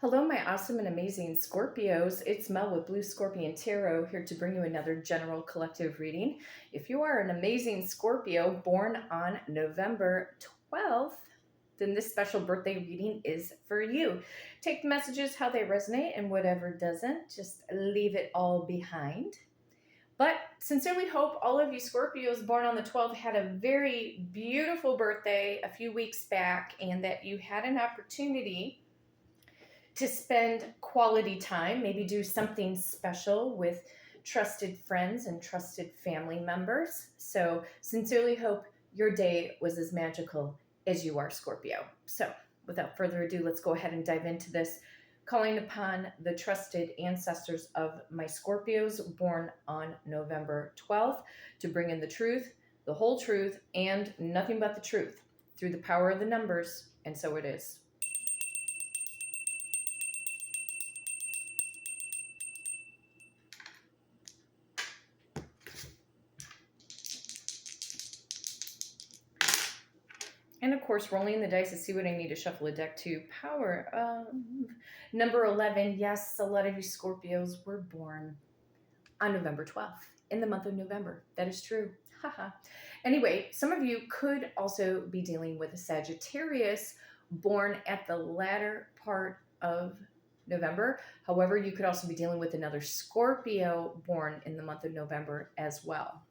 Hello, my awesome and amazing Scorpios. It's Mel with Blue Scorpion Tarot here to bring you another general collective reading. If you are an amazing Scorpio born on November 12th, then this special birthday reading is for you. Take the messages how they resonate, and whatever doesn't, just leave it all behind. But sincerely hope all of you Scorpios born on the 12th had a very beautiful birthday a few weeks back, and that you had an opportunity to spend quality time, maybe do something special with trusted friends and trusted family members. So sincerely hope your day was as magical as you are, Scorpio. So without further ado, let's go ahead and dive into this, calling upon the trusted ancestors of my Scorpios born on November 12th to bring in the truth, the whole truth, and nothing but the truth through the power of the numbers. And so it is. And of course, rolling the dice to see what I need to shuffle a deck to. Power number 11. Yes, a lot of you Scorpios were born on November 12th, in the month of November. That is true. Haha. Anyway, some of you could also be dealing with a Sagittarius born at the latter part of November. However, you could also be dealing with another Scorpio born in the month of November as well.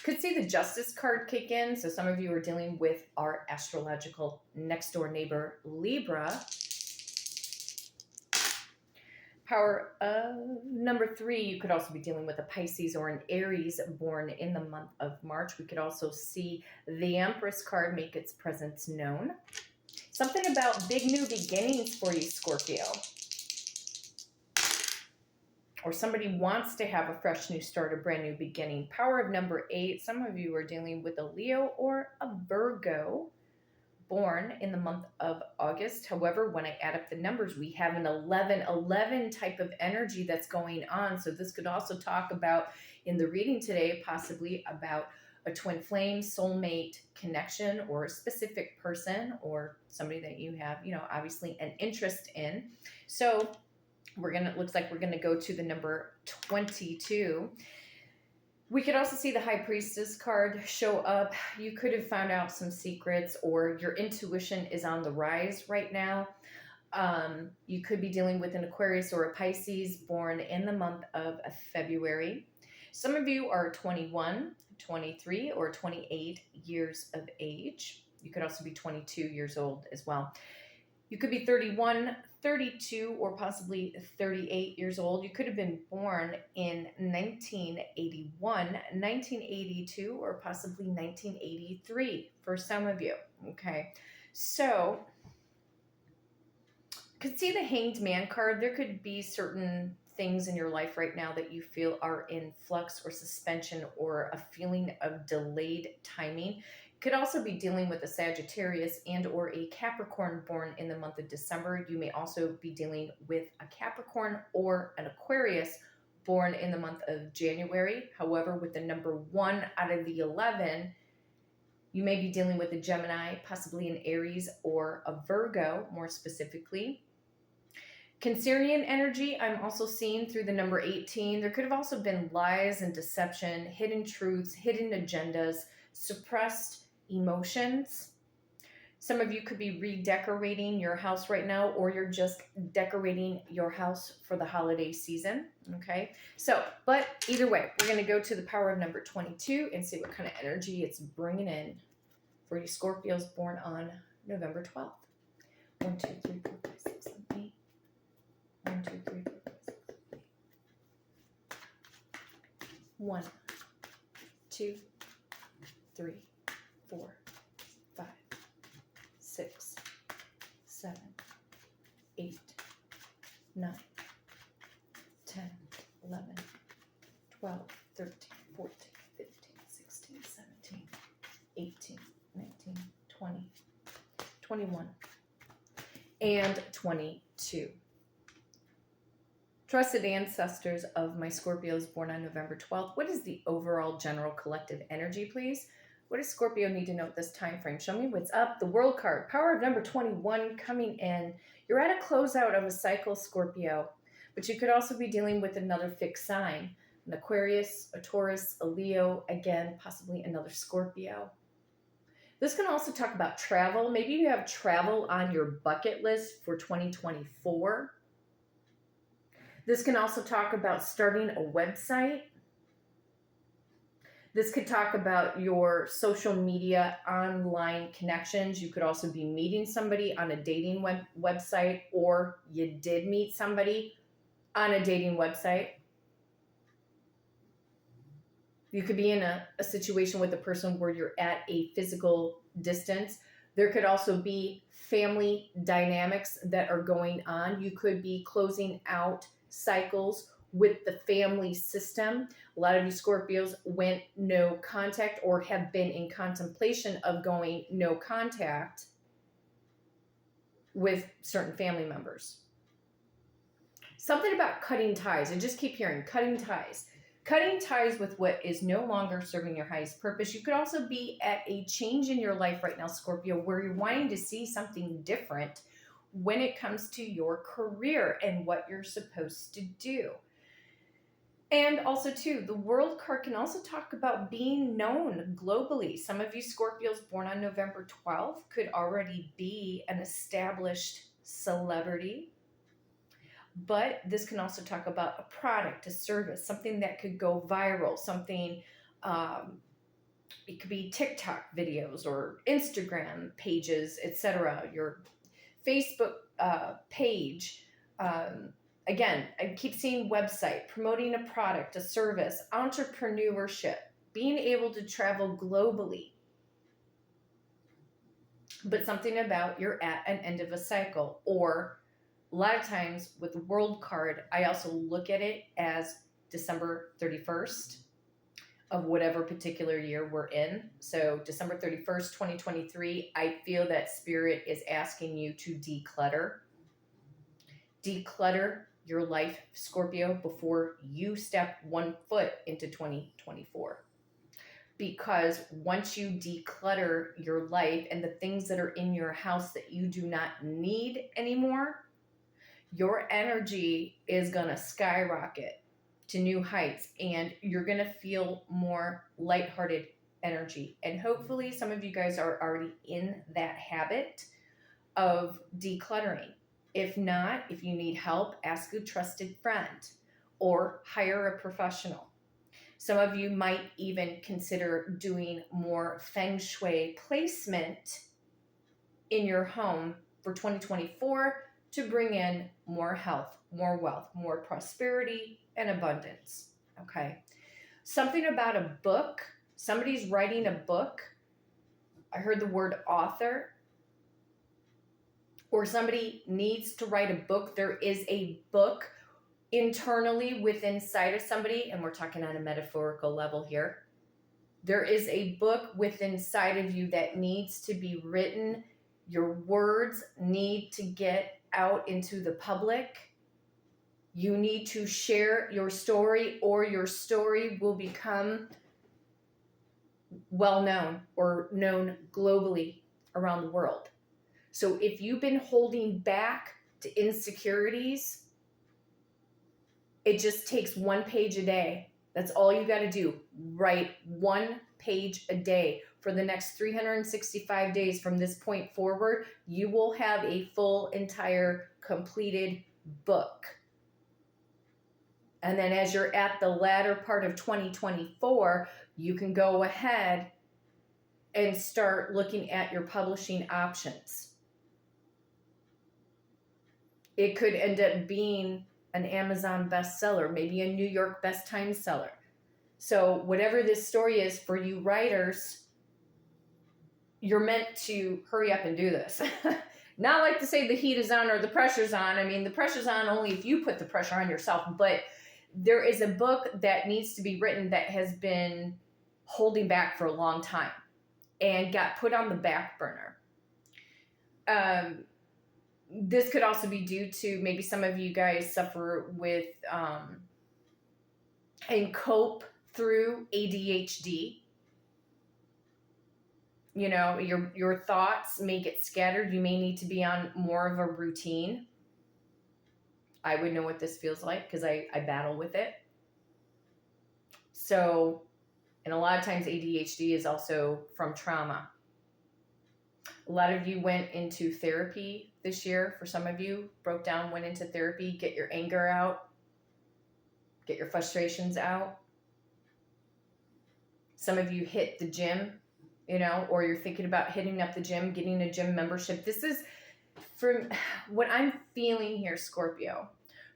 Could see the Justice card kick in. So some of you are dealing with our astrological next door neighbor, Libra. Power of number 3, you could also be dealing with a Pisces or an Aries born in the month of March. We could also see the Empress card make its presence known. Something about big new beginnings for you, Scorpio. Or somebody wants to have a fresh new start, a brand new beginning. Power of number 8. Some of you are dealing with a Leo or a Virgo born in the month of August. However, when I add up the numbers, we have an 11 type of energy that's going on. So this could also talk about, in the reading today, possibly about a twin flame, soulmate connection, or a specific person or somebody that you have, obviously an interest in. So looks like we're gonna go to the number 22. We could also see the High Priestess card show up. You could have found out some secrets, or your intuition is on the rise right now. You could be dealing with an Aquarius or a Pisces born in the month of February. Some of you are 21, 23, or 28 years of age. You could also be 22 years old as well. You could be 31, 32, or possibly 38 years old. You could have been born in 1981, 1982, or possibly 1983 for some of you, okay? So, could see the Hanged Man card. There could be certain things in your life right now that you feel are in flux or suspension, or a feeling of delayed timing. Could also be dealing with a Sagittarius and or a Capricorn born in the month of December. You may also be dealing with a Capricorn or an Aquarius born in the month of January. However, with the number 1 out of the 11, you may be dealing with a Gemini, possibly an Aries or a Virgo, more specifically. Cancerian energy, I'm also seeing through the number 18. There could have also been lies and deception, hidden truths, hidden agendas, suppressed emotions. Some of you could be redecorating your house right now, or you're just decorating your house for the holiday season, okay? So, but either way, we're going to go to the power of number 22 and see what kind of energy it's bringing in for you Scorpios born on November 12th. 1, 2, 3, 4, 5, 6, 7, 8. 1, 2, 3, 4, 5, 6, 7, 8. 1, 2, 3, 4, 5, 6, 7, 8, 9, 10, 11, 12, 13, 14, 15, 16, 17, 18, 19, 20, 21, and 22. Trusted ancestors of my Scorpios born on November 12th, what is the overall general collective energy, please? What does Scorpio need to know at this time frame? Show me what's up. The World card, power of number 21 coming in. You're at a closeout of a cycle, Scorpio, but you could also be dealing with another fixed sign, an Aquarius, a Taurus, a Leo, again, possibly another Scorpio. This can also talk about travel. Maybe you have travel on your bucket list for 2024. This can also talk about starting a website. This could talk about your social media online connections. You could also be meeting somebody on a dating website, or you did meet somebody on a dating website. You could be in a situation with a person where you're at a physical distance. There could also be family dynamics that are going on. You could be closing out cycles with the family system. A lot of you Scorpios went no contact or have been in contemplation of going no contact with certain family members. Something about cutting ties. I just keep hearing cutting ties. Cutting ties with what is no longer serving your highest purpose. You could also be at a change in your life right now, Scorpio, where you're wanting to see something different when it comes to your career and what you're supposed to do. And also, too, the World card can also talk about being known globally. Some of you Scorpios born on November 12th could already be an established celebrity. But this can also talk about a product, a service, something that could go viral, something, it could be TikTok videos or Instagram pages, etc. Your Facebook page. Again, I keep seeing website, promoting a product, a service, entrepreneurship, being able to travel globally. But something about you're at an end of a cycle, or a lot of times with the World card, I also look at it as December 31st of whatever particular year we're in. So December 31st, 2023, I feel that Spirit is asking you to declutter. Declutter your life, Scorpio, before you step one foot into 2024. Because once you declutter your life and the things that are in your house that you do not need anymore, your energy is going to skyrocket to new heights, and you're going to feel more lighthearted energy. And hopefully some of you guys are already in that habit of decluttering. If not, if you need help, ask a trusted friend or hire a professional. Some of you might even consider doing more feng shui placement in your home for 2024 to bring in more health, more wealth, more prosperity, and abundance. Okay. Something about a book. Somebody's writing a book. I heard the word author. Or somebody needs to write a book. There is a book internally within inside of somebody, and we're talking on a metaphorical level here. There is a book within inside of you that needs to be written. Your words need to get out into the public. You need to share your story, or your story will become well known or known globally around the world. So if you've been holding back to insecurities, it just takes one page a day. That's all you got to do. Write one page a day. For the next 365 days from this point forward, you will have a full, entire, completed book. And then as you're at the latter part of 2024, you can go ahead and start looking at your publishing options. It could end up being an Amazon bestseller, maybe a New York Best Time seller. So whatever this story is for you writers, you're meant to hurry up and do this. Not like to say the heat is on or the pressure's on. I mean, the pressure's on only if you put the pressure on yourself. But there is a book that needs to be written that has been holding back for a long time and got put on the back burner. This could also be due to maybe some of you guys suffer with and cope through ADHD. You know, your thoughts may get scattered. You may need to be on more of a routine. I would know what this feels like because I battle with it. So, and a lot of times ADHD is also from trauma. A lot of you went into therapy this year. For some of you, broke down, went into therapy, get your anger out, get your frustrations out. Some of you hit the gym, you know, or you're thinking about hitting up the gym, getting a gym membership. This is from what I'm feeling here, Scorpio.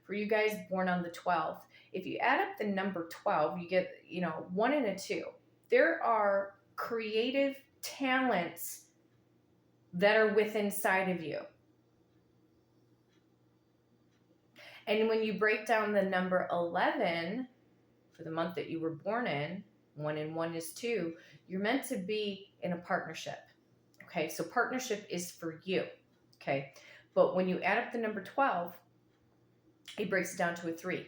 For you guys born on the 12th, if you add up the number 12, you get, you know, 1 and a 2. There are creative talents that are within inside of you. And when you break down the number 11 for the month that you were born in, 1 and 1 is 2, you're meant to be in a partnership. Okay, so partnership is for you. Okay, but when you add up the number 12, it breaks it down to a 3.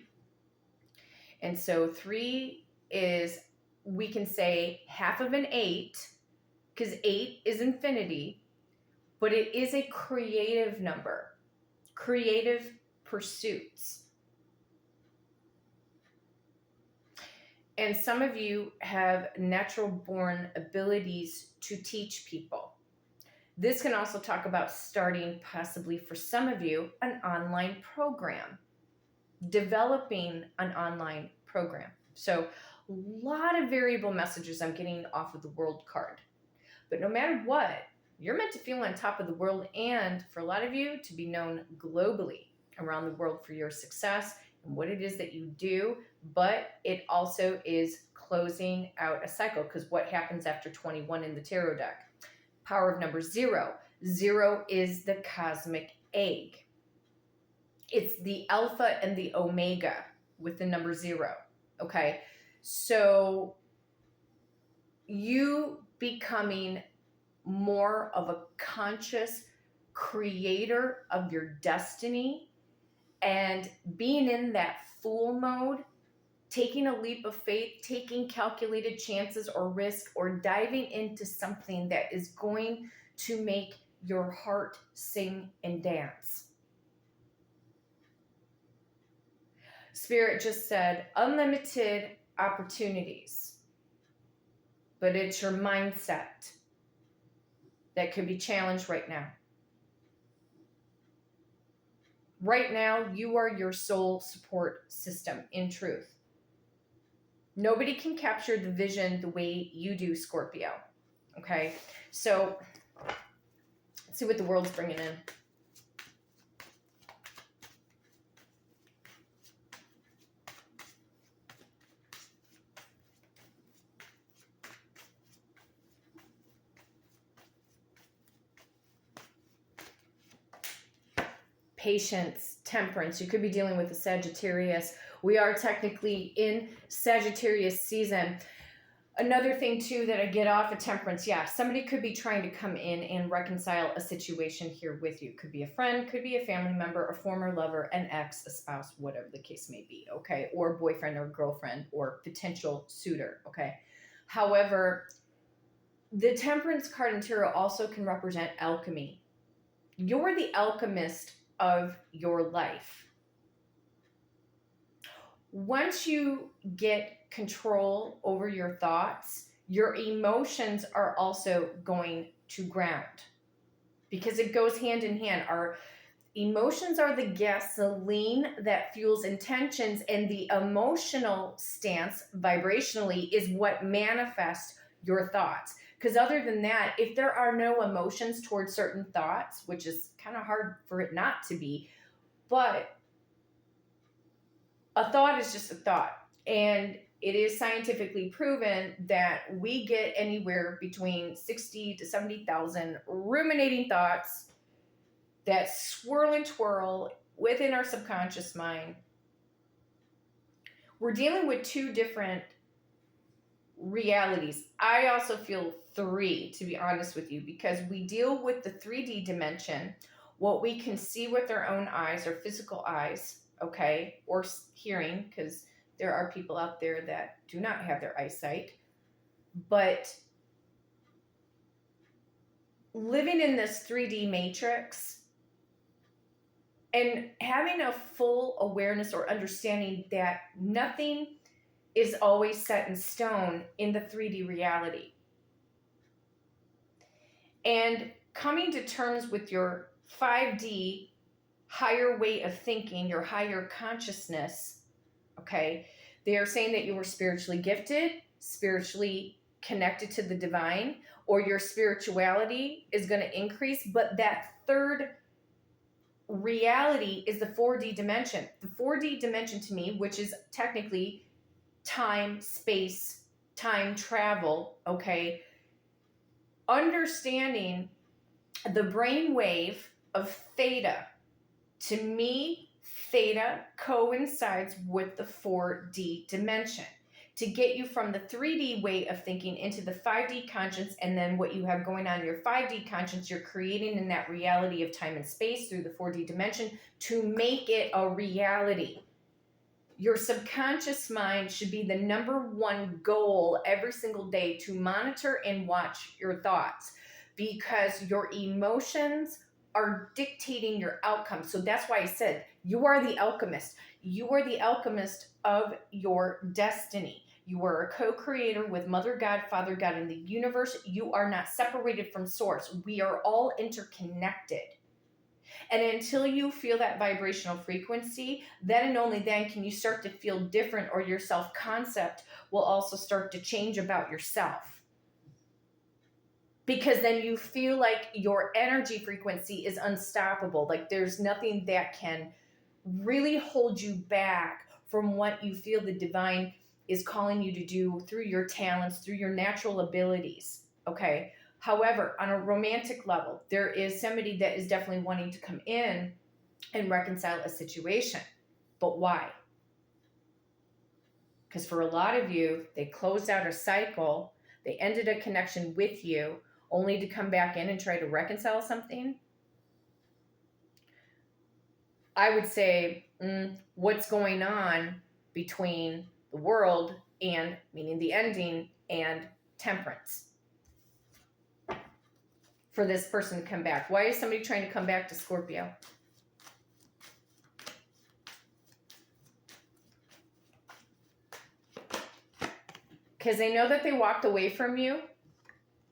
And so 3 is, we can say, half of an 8, because 8 is infinity, but it is a creative number, creative pursuits. And some of you have natural born abilities to teach people. This can also talk about starting, possibly for some of you, an online program, developing an online program. So a lot of variable messages I'm getting off of the world card. But no matter what, you're meant to feel on top of the world, and for a lot of you to be known globally around the world for your success and what it is that you do. But it also is closing out a cycle, because what happens after 21 in the tarot deck? Power of number 0. 0 is the cosmic egg. It's the alpha and the omega with the number 0. Okay, so you becoming more of a conscious creator of your destiny and being in that fool mode, taking a leap of faith, taking calculated chances or risk, or diving into something that is going to make your heart sing and dance. Spirit just said unlimited opportunities, but it's your mindset that could be challenged right now. Right now, you are your soul support system, in truth. Nobody can capture the vision the way you do, Scorpio. Okay, so let's see what the world's bringing in. Patience, temperance. You could be dealing with a Sagittarius. We are technically in Sagittarius season. Another thing too that I get off of temperance, yeah, somebody could be trying to come in and reconcile a situation here with you. Could be a friend, could be a family member, a former lover, an ex, a spouse, whatever the case may be, okay? Or boyfriend or girlfriend or potential suitor, okay? However, the temperance card in tarot also can represent alchemy. You're the alchemist of your life. Once you get control over your thoughts, your emotions are also going to ground, because it goes hand in hand. Our emotions are the gasoline that fuels intentions, and the emotional stance vibrationally is what manifests your thoughts. Because other than that, if there are no emotions towards certain thoughts, which is kind of hard for it not to be, but a thought is just a thought. And it is scientifically proven that we get anywhere between 60 to 70,000 ruminating thoughts that swirl and twirl within our subconscious mind. We're dealing with 2 different realities. I also feel 3, to be honest with you, because we deal with the 3D dimension, what we can see with our own eyes, or physical eyes, okay, or hearing, because there are people out there that do not have their eyesight. But living in this 3D matrix and having a full awareness or understanding that nothing is always set in stone in the 3D reality. And coming to terms with your 5D higher way of thinking, your higher consciousness, okay? They are saying that you were spiritually gifted, spiritually connected to the divine, or your spirituality is going to increase. But that third reality is the 4D dimension. The 4D dimension to me, which is technically time, space, time travel, okay? Understanding the brain wave of theta, to me, theta coincides with the 4D dimension to get you from the 3D way of thinking into the 5D conscience, and then what you have going on in your 5D conscience, you're creating in that reality of time and space through the 4D dimension to make it a reality. Your subconscious mind should be the number one goal every single day, to monitor and watch your thoughts, because your emotions are dictating your outcome. So that's why I said you are the alchemist. You are the alchemist of your destiny. You are a co-creator with Mother God, Father God, in the universe. You are not separated from source. We are all interconnected. And until you feel that vibrational frequency, then and only then can you start to feel different, or your self-concept will also start to change about yourself. Because then you feel like your energy frequency is unstoppable. Like there's nothing that can really hold you back from what you feel the divine is calling you to do through your talents, through your natural abilities. Okay. However, on a romantic level, there is somebody that is definitely wanting to come in and reconcile a situation. But why? Because for a lot of you, they closed out a cycle, they ended a connection with you, only to come back in and try to reconcile something. I would say, what's going on between the world and, meaning the ending, and temperance for this person to come back? Why is somebody trying to come back to Scorpio? Because they know that they walked away from you.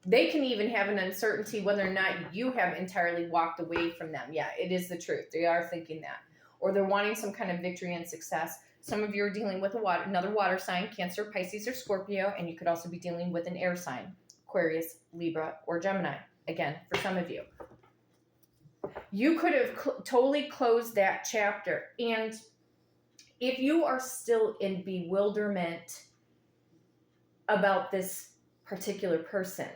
They can even have an uncertainty whether or not you have entirely walked away from them. Yeah, it is the truth. They are thinking that. Or they're wanting some kind of victory and success. Some of you are dealing with another water sign, Cancer, Pisces, or Scorpio, and you could also be dealing with an air sign, Aquarius, Libra, or Gemini. Again, for some of you. You could have totally closed that chapter. And if you are still in bewilderment about this particular person,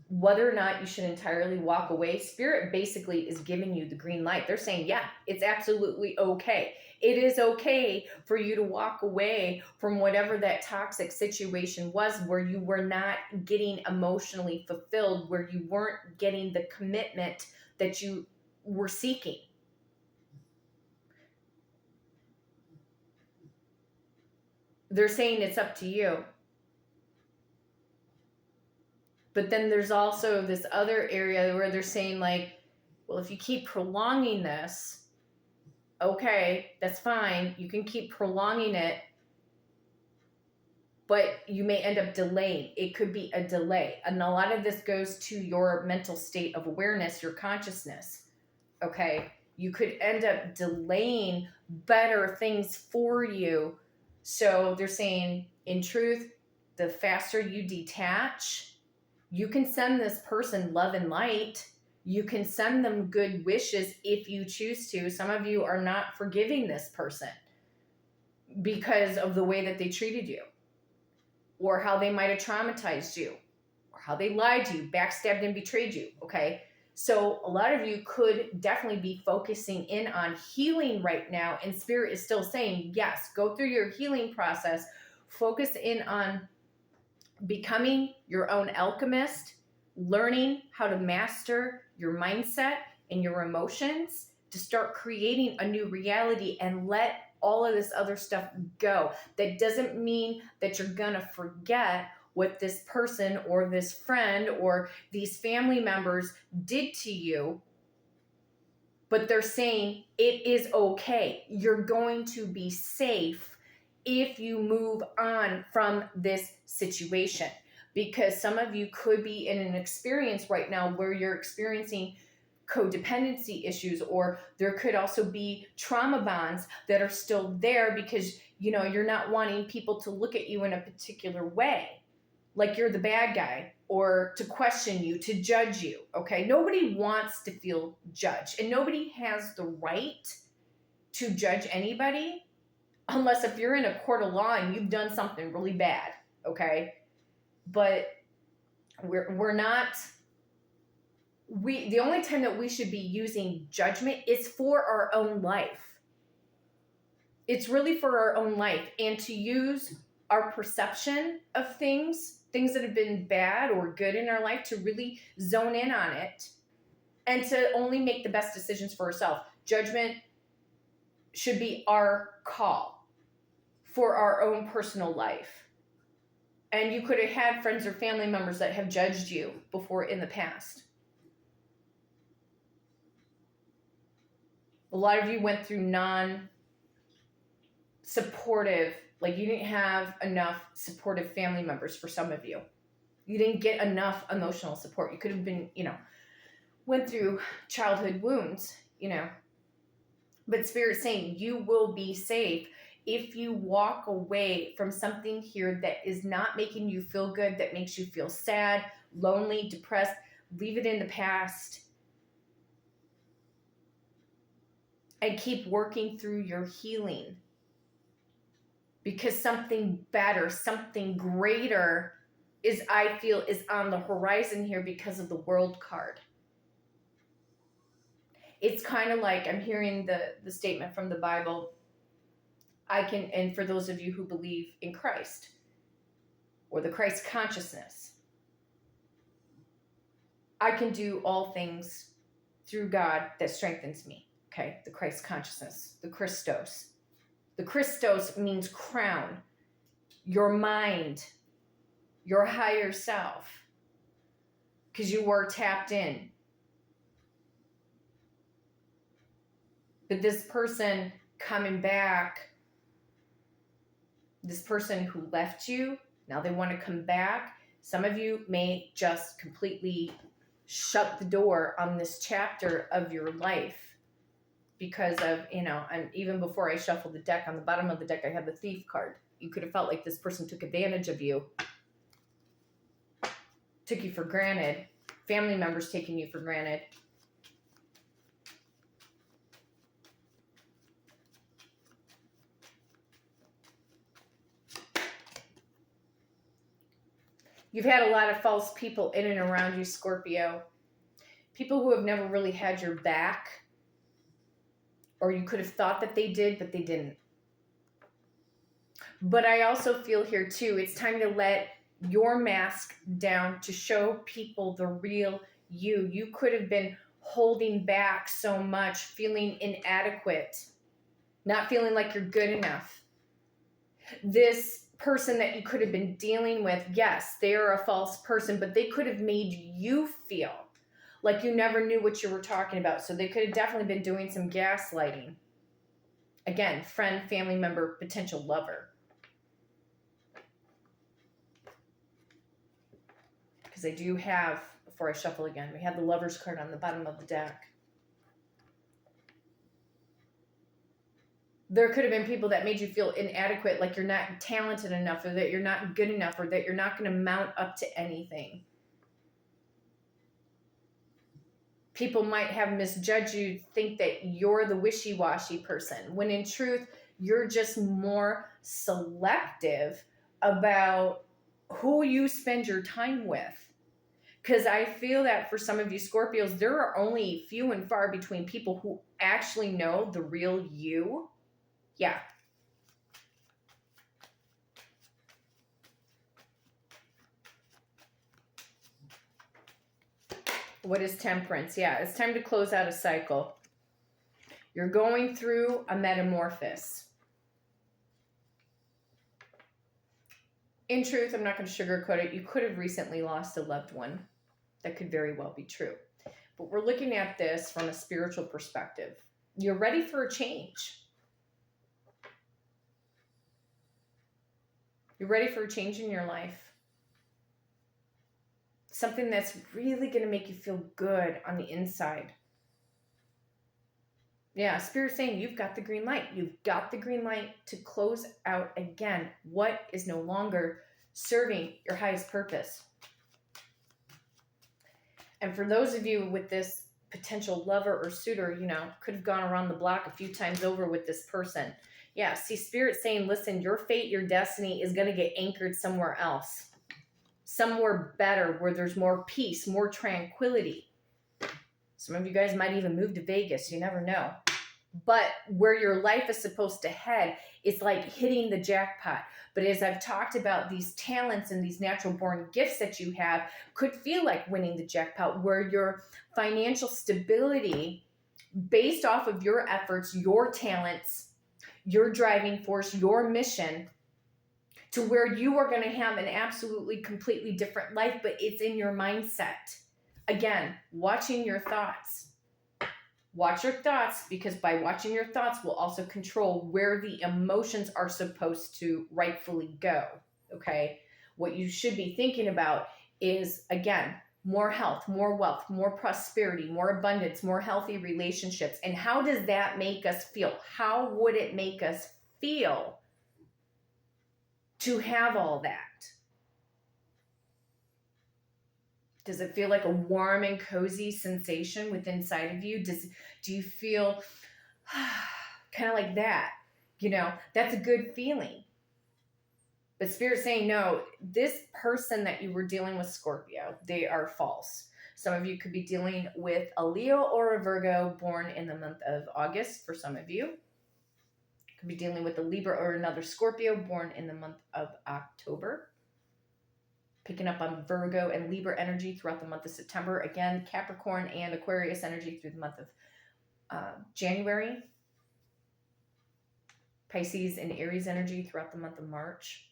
whether or not you should entirely walk away, Spirit basically is giving you the green light. They're saying, yeah, it's absolutely okay. It is okay for you to walk away from whatever that toxic situation was, where you were not getting emotionally fulfilled, where you weren't getting the commitment that you were seeking. They're saying it's up to you. But then there's also this other area where they're saying, like, well, if you keep prolonging this, okay, that's fine. You can keep prolonging it, but you may end up delaying. It could be a delay. And a lot of this goes to your mental state of awareness, your consciousness, okay? You could end up delaying better things for you. So they're saying, in truth, the faster you detach, you can send this person love and light. You can send them good wishes if you choose to. Some of you are not forgiving this person because of the way that they treated you, or how they might have traumatized you, or how they lied to you, backstabbed and betrayed you, okay? So a lot of you could definitely be focusing in on healing right now, and Spirit is still saying, yes, go through your healing process. Focus in on becoming your own alchemist, learning how to master your mindset and your emotions to start creating a new reality, and let all of this other stuff go. That doesn't mean that you're gonna forget what this person or this friend or these family members did to you, but they're saying it is okay. You're going to be safe if you move on from this situation. Because some of you could be in an experience right now where you're experiencing codependency issues, or there could also be trauma bonds that are still there because, you know, you're not wanting people to look at you in a particular way, like you're the bad guy, or to question you, to judge you, okay? Nobody wants to feel judged, and nobody has the right to judge anybody unless if you're in a court of law and you've done something really bad, okay? But we're not, the only time that we should be using judgment is for our own life. It's really for our own life, and to use our perception of things that have been bad or good in our life, to really zone in on it and to only make the best decisions for ourselves. Judgment should be our call for our own personal life. And you could have had friends or family members that have judged you before in the past. A lot of you went through non-supportive, like you didn't have enough supportive family members for some of you. You didn't get enough emotional support. You could have been, went through childhood wounds, But Spirit's saying you will be safe if you walk away from something here that is not making you feel good, that makes you feel sad, lonely, depressed. Leave it in the past. And keep working through your healing. Because something better, something greater I feel is on the horizon here because of the World card. It's kind of like I'm hearing the statement from the Bible. And for those of you who believe in Christ or the Christ consciousness, I can do all things through God that strengthens me. Okay, the Christ consciousness, the Christos. The Christos means crown, your mind, your higher self, because you were tapped in. But this person coming back, this person who left you, now they want to come back. Some of you may just completely shut the door on this chapter of your life. Because of, and even before I shuffled the deck, on the bottom of the deck, I have the Thief card. You could have felt like this person took advantage of you. Took you for granted. Family members taking you for granted. You've had a lot of false people in and around you, Scorpio. People who have never really had your back. Or you could have thought that they did, but they didn't. But I also feel here too, it's time to let your mask down to show people the real you. You could have been holding back so much, feeling inadequate, not feeling like you're good enough. This person that you could have been dealing with, yes, they are a false person, but they could have made you feel like you never knew what you were talking about. So they could have definitely been doing some gaslighting. Again, friend, family member, potential lover. Because I do have, before I shuffle again, we have the Lover's card on the bottom of the deck. There could have been people that made you feel inadequate, like you're not talented enough, or that you're not good enough, or that you're not going to mount up to anything. People might have misjudged you, think that you're the wishy-washy person, when in truth, you're just more selective about who you spend your time with. Because I feel that for some of you Scorpios, there are only few and far between people who actually know the real you. Yeah. What is Temperance? Yeah, it's time to close out a cycle. You're going through a metamorphosis. In truth, I'm not going to sugarcoat it. You could have recently lost a loved one. That could very well be true. But we're looking at this from a spiritual perspective. You're ready for a change. You're ready for a change in your life. Something that's really going to make you feel good on the inside. Yeah, Spirit's saying you've got the green light. You've got the green light to close out again what is no longer serving your highest purpose. And for those of you with this potential lover or suitor, could have gone around the block a few times over with this person. Yeah, see, Spirit's saying, listen, your fate, your destiny is going to get anchored somewhere else. Somewhere better, where there's more peace, more tranquility. Some of you guys might even move to Vegas. You never know. But where your life is supposed to head, it's like hitting the jackpot. But as I've talked about, these talents and these natural born gifts that you have could feel like winning the jackpot, where your financial stability, based off of your efforts, your talents, your driving force, your mission, to where you are going to have an absolutely completely different life, but it's in your mindset. Again, watching your thoughts. Watch your thoughts, because by watching your thoughts will also control where the emotions are supposed to rightfully go. Okay? What you should be thinking about is, again, more health, more wealth, more prosperity, more abundance, more healthy relationships. And how does that make us feel? How would it make us feel to have all that? Does it feel like a warm and cozy sensation within inside of you? Do you feel kind of like that? That's a good feeling. But Spirit's saying, no, this person that you were dealing with, Scorpio, they are false. Some of you could be dealing with a Leo or a Virgo born in the month of August for some of you. Could be dealing with a Libra or another Scorpio born in the month of October. Picking up on Virgo and Libra energy throughout the month of September. Again, Capricorn and Aquarius energy through the month of January. Pisces and Aries energy throughout the month of March.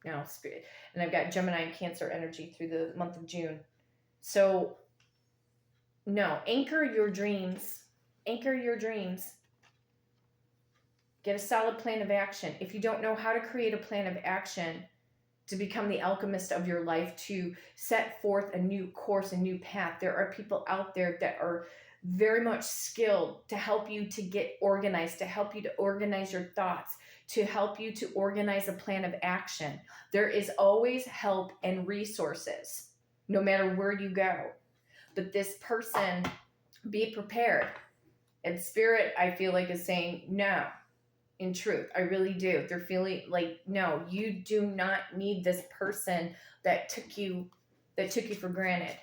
Now, Spirit. And I've got Gemini and Cancer energy through the month of June. So, no, anchor your dreams. Anchor your dreams. Get a solid plan of action. If you don't know how to create a plan of action to become the alchemist of your life, to set forth a new course, a new path, there are people out there that are very much skilled to help you to get organized, to help you to organize your thoughts, to help you to organize a plan of action. There is always help and resources, no matter where you go. But this person, be prepared. And Spirit, I feel like, is saying, no. In truth, I really do. They're feeling like, no, you do not need this person that took you for granted.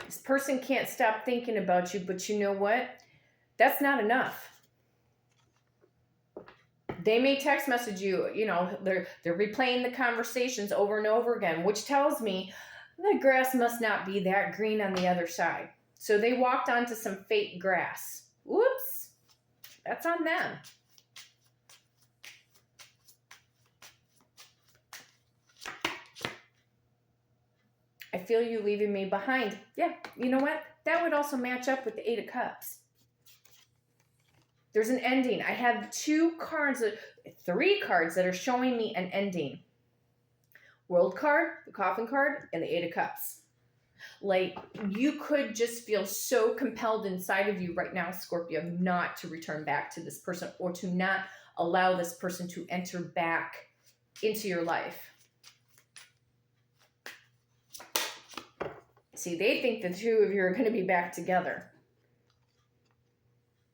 This person can't stop thinking about you, but you know what? That's not enough. They may text message you, they're replaying the conversations over and over again, which tells me the grass must not be that green on the other side. So they walked onto some fake grass. Whoops. That's on them. I feel you leaving me behind. Yeah, you know what? That would also match up with the Eight of Cups. There's an ending. I have 3 cards that are showing me an ending. World card, the Coffin card, and the Eight of Cups. Like, you could just feel so compelled inside of you right now, Scorpio, not to return back to this person, or to not allow this person to enter back into your life. See, they think the two of you are going to be back together.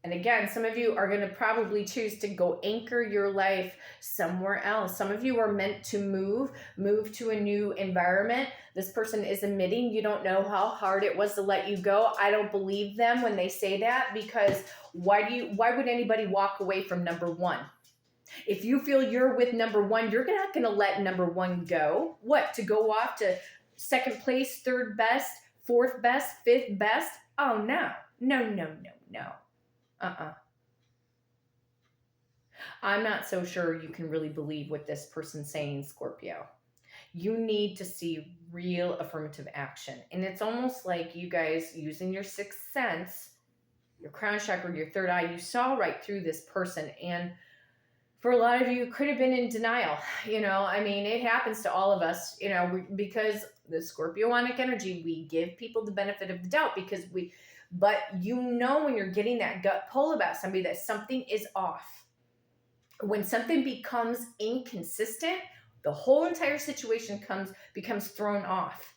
And again, some of you are going to probably choose to go anchor your life somewhere else. Some of you are meant to move to a new environment. This person is admitting you don't know how hard it was to let you go. I don't believe them when they say that, because why would anybody walk away from number one? If you feel you're with number one, you're not going to let number one go. What, to go off to second place, third best, fourth best, fifth best? Oh, no. No, no, no, no. Uh-uh. I'm not so sure you can really believe what this person's saying, Scorpio. You need to see real affirmative action. And it's almost like you guys using your sixth sense, your crown chakra, your third eye, you saw right through this person. And for a lot of you, it could have been in denial. I mean, it happens to all of us, because the Scorpionic energy, we give people the benefit of the doubt but when you're getting that gut pull about somebody that something is off. When something becomes inconsistent, the whole entire situation becomes thrown off.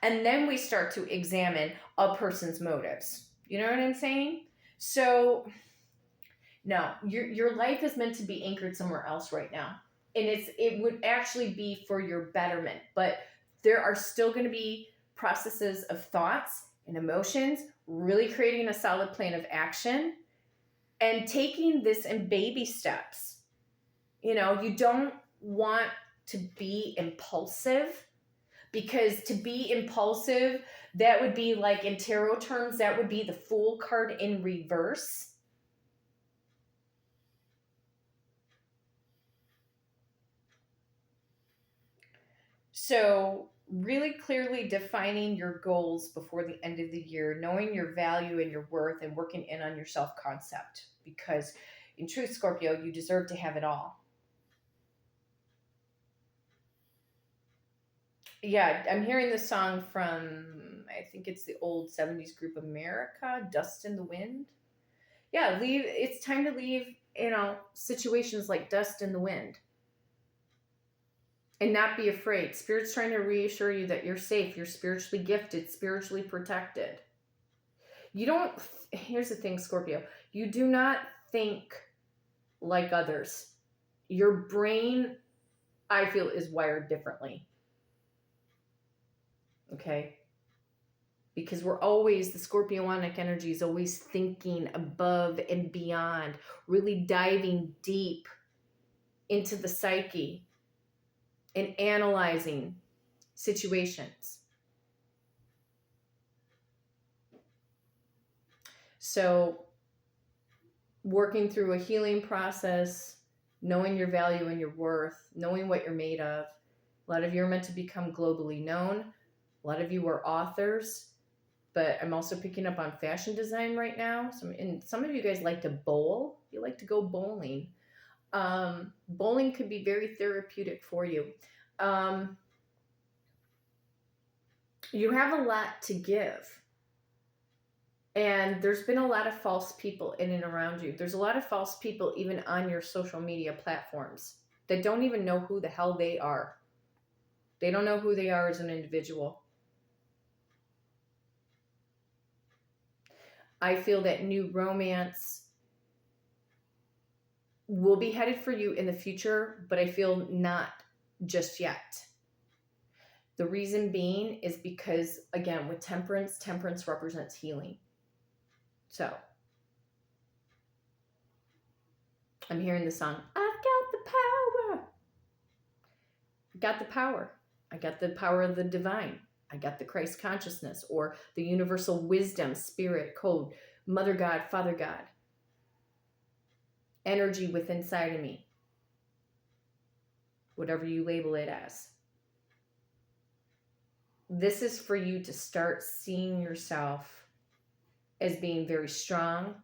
And then we start to examine a person's motives. You know what I'm saying? So, no, your life is meant to be anchored somewhere else right now. And it would actually be for your betterment. But there are still going to be processes of thoughts and emotions, really creating a solid plan of action and taking this in baby steps. You don't want to be impulsive, because to be impulsive, that would be like, in tarot terms, that would be the Fool card in reverse. So really clearly defining your goals before the end of the year, knowing your value and your worth, and working in on your self-concept, because in truth, Scorpio, you deserve to have it all. Yeah, I'm hearing this song from, I think it's the old 70s group America, Dust in the Wind. Yeah, it's time to leave, situations like dust in the wind. And not be afraid. Spirit's trying to reassure you that you're safe, you're spiritually gifted, spiritually protected. Here's the thing, Scorpio, you do not think like others. Your brain, I feel, is wired differently. Okay? Because the Scorpionic energy is always thinking above and beyond, really diving deep into the psyche and analyzing situations. So, working through a healing process, knowing your value and your worth, knowing what you're made of. A lot of you are meant to become globally known. A lot of you are authors, but I'm also picking up on fashion design right now. Some of you guys like to bowl. You like to go bowling. Bowling could be very therapeutic for you. You have a lot to give. And there's been a lot of false people in and around you. There's a lot of false people even on your social media platforms that don't even know who the hell they are. They don't know who they are as an individual. I feel that new romance will be headed for you in the future, but I feel not just yet. The reason being is because, again, with temperance represents healing. So, I'm hearing the song, I've got the power. I got the power. I got the power of the divine. I got the Christ consciousness, or the universal wisdom, spirit, code, Mother God, Father God. Energy within inside of me. Whatever you label it as. This is for you to start seeing yourself as being very strong,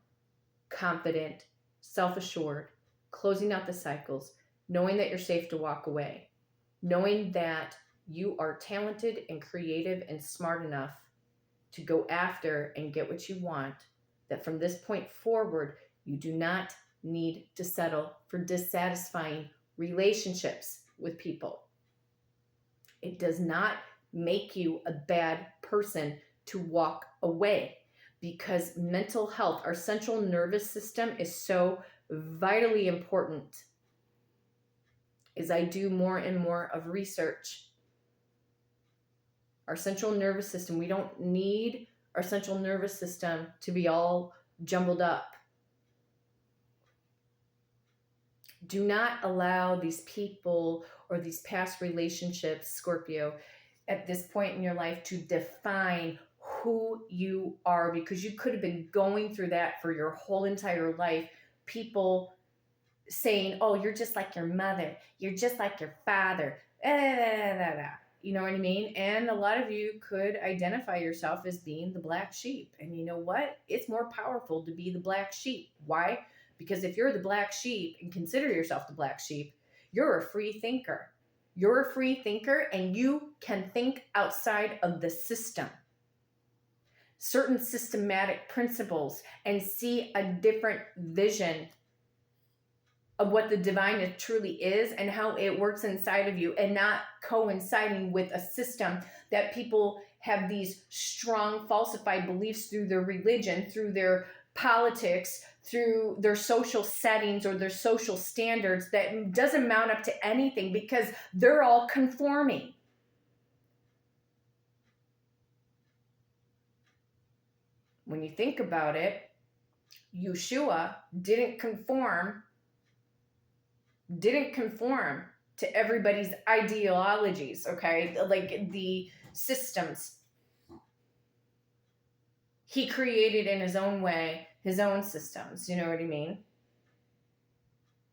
confident, self-assured, closing out the cycles, knowing that you're safe to walk away, knowing that you are talented and creative and smart enough to go after and get what you want, that from this point forward, you do not need to settle for dissatisfying relationships with people. It does not make you a bad person to walk away, because mental health, our central nervous system, is so vitally important. As I do more and more of research, our central nervous system, we don't need our central nervous system to be all jumbled up. Do not allow these people or these past relationships, Scorpio, at this point in your life to define who you are, because you could have been going through that for your whole entire life. People saying, oh, you're just like your mother, you're just like your father, you know what I mean? And a lot of you could identify yourself as being the black sheep. And you know what? It's more powerful to be the black sheep. Why? Because if you're the black sheep and consider yourself the black sheep, you're a free thinker. You're a free thinker, and you can think outside of the system, certain systematic principles, and see a different vision of what the divine truly is and how it works inside of you, and not coinciding with a system that people have these strong falsified beliefs through their religion, through their politics, through their social settings or their social standards, that doesn't mount up to anything because they're all conforming. When you think about it, Yeshua didn't conform to everybody's ideologies, okay? Like the systems. He created in his own way, his own systems, you know what I mean?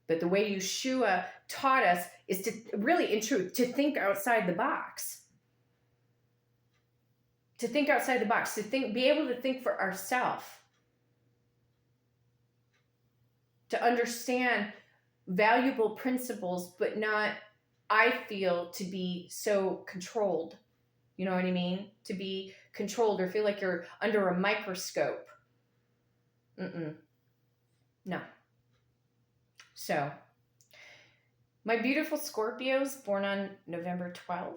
But the way Yeshua taught us is to really, in truth, to think outside the box. To think outside the box, to think, be able to think for ourselves. To understand valuable principles, but not, I feel, to be so controlled. You know what I mean? To be controlled or feel like you're under a microscope. No. So, my beautiful Scorpios born on November 12th,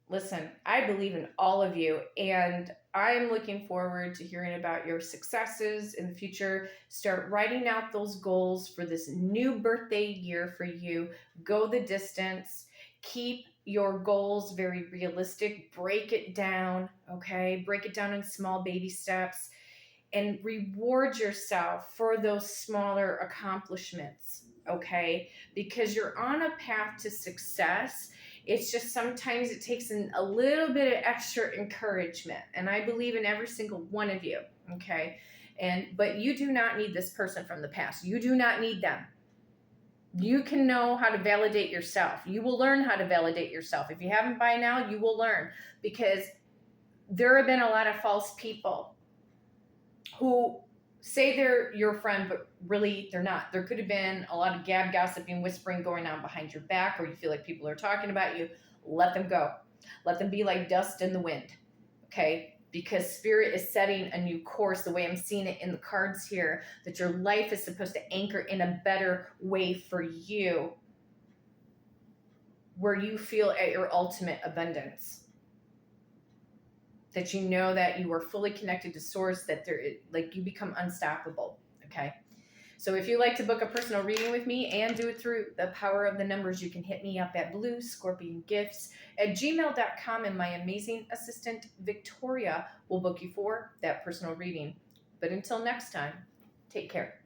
listen, I believe in all of you, and I'm looking forward to hearing about your successes in the future. Start writing out those goals for this new birthday year for you. Go the distance. Keep your goals very realistic. Break it down, okay? Break it down in small baby steps, and reward yourself for those smaller accomplishments, okay? Because you're on a path to success. It's just sometimes it takes a little bit of extra encouragement. And I believe in every single one of you, okay? But you do not need this person from the past. You do not need them. You can know how to validate yourself. You will learn how to validate yourself. If you haven't by now, you will learn, because there have been a lot of false people who say they're your friend, but really they're not. There could have been a lot of gab, gossiping, whispering going on behind your back, or you feel like people are talking about you. Let them go. Let them be like dust in the wind, okay? Because Spirit is setting a new course, the way I'm seeing it in the cards here, that your life is supposed to anchor in a better way for you, where you feel at your ultimate abundance. That you know that you are fully connected to Source, that like you become unstoppable, okay? So if you'd like to book a personal reading with me and do it through the power of the numbers, you can hit me up at bluescorpiongifts@gmail.com, and my amazing assistant, Victoria, will book you for that personal reading. But until next time, take care.